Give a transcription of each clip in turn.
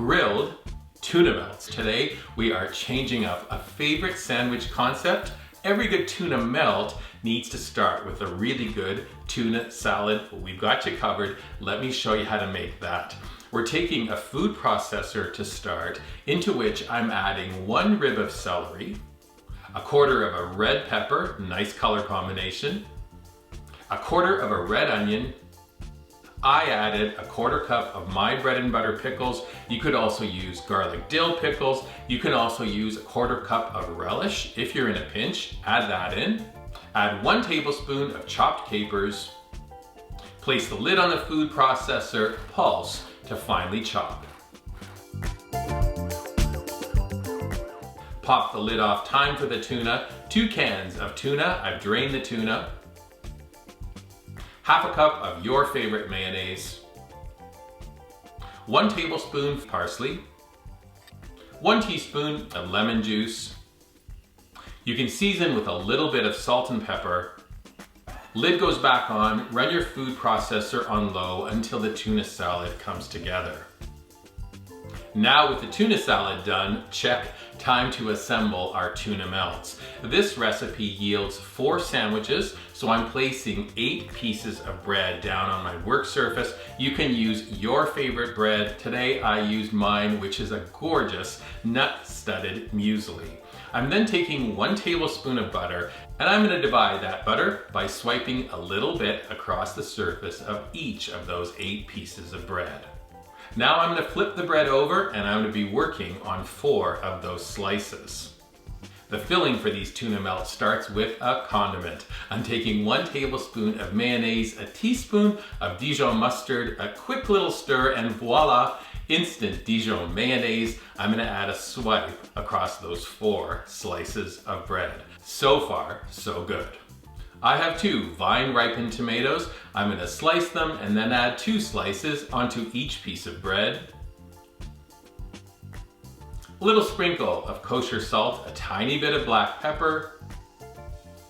grilled tuna melts. Today we are changing up a favorite sandwich concept. Every good tuna melt needs to start with a really good tuna salad. We've got you covered. Let me show you how to make that. We're taking a food processor to start, into which I'm adding 1 rib of celery, 1/4 of a red pepper, nice color combination, 1/4 of a red onion. I added 1/4 cup of my bread and butter pickles. You could also use garlic dill pickles. You can also use 1/4 cup of relish. If you're in a pinch, add that in. Add 1 tablespoon of chopped capers. Place the lid on the food processor, pulse to finely chop. Pop the lid off, time for the tuna. 2 cans of tuna, I've drained the tuna. 1/2 cup of your favorite mayonnaise, 1 tablespoon parsley, 1 teaspoon of lemon juice. You can season with a little bit of salt and pepper. Lid goes back on, run your food processor on low until the tuna salad comes together. Now with the tuna salad done, check, time to assemble our tuna melts. This recipe yields 4 sandwiches, so I'm placing 8 pieces of bread down on my work surface. You can use your favorite bread. Today I used mine, which is a gorgeous nut-studded muesli. I'm then taking 1 tablespoon of butter, and I'm going to divide that butter by swiping a little bit across the surface of each of those 8 pieces of bread. Now I'm going to flip the bread over and I'm going to be working on 4 of those slices. The filling for these tuna melts starts with a condiment. I'm taking 1 tablespoon of mayonnaise, a teaspoon of Dijon mustard, a quick little stir, and voila, instant Dijon mayonnaise. I'm going to add a swipe across those 4 slices of bread. So far, so good. I have 2 vine-ripened tomatoes. I'm going to slice them and then add 2 slices onto each piece of bread. A little sprinkle of kosher salt, a tiny bit of black pepper.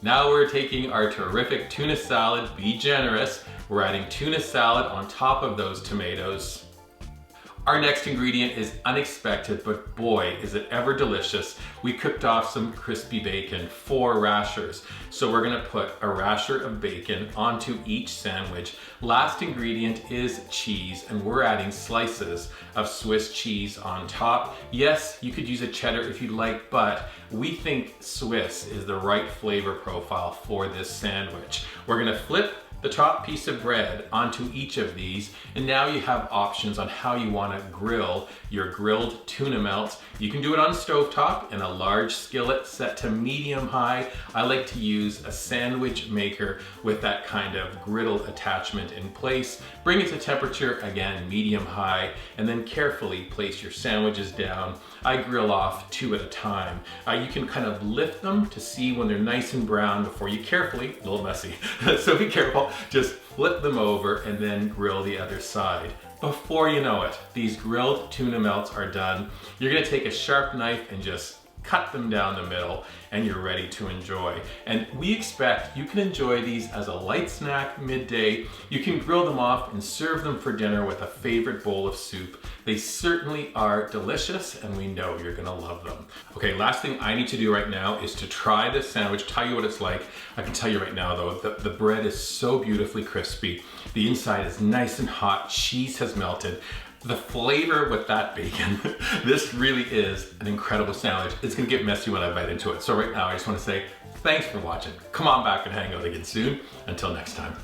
Now we're taking our terrific tuna salad. Be generous. We're adding tuna salad on top of those tomatoes. Our next ingredient is unexpected, but boy, is it ever delicious. We cooked off some crispy bacon, 4 rashers. So we're gonna put a rasher of bacon onto each sandwich. Last ingredient is cheese, and we're adding slices of Swiss cheese on top. Yes, you could use a cheddar if you'd like, but we think Swiss is the right flavor profile for this sandwich. We're gonna flip the top piece of bread onto each of these, and now you have options on how you want to grill your grilled tuna melts. You can do it on stovetop in a large skillet set to medium high. I like to use a sandwich maker with that kind of griddle attachment in place. Bring it to temperature, again, medium high, and then carefully place your sandwiches down. I grill off 2 at a time. You can kind of lift them to see when they're nice and brown before you carefully, a little messy, so be careful, just flip them over and then grill the other side. Before you know it, these grilled tuna melts are done. You're gonna take a sharp knife and just cut them down the middle, and you're ready to enjoy. And we expect you can enjoy these as a light snack midday. You can grill them off and serve them for dinner with a favorite bowl of soup. They certainly are delicious, and we know you're gonna love them. Okay, last thing I need to do right now is to try this sandwich, tell you what it's like. I can tell you right now though, the bread is so beautifully crispy. The inside is nice and hot, cheese has melted. The flavor with that bacon, this really is an incredible sandwich. It's gonna get messy when I bite into it. So right now I just wanna say thanks for watching. Come on back and hang out again soon. Until next time.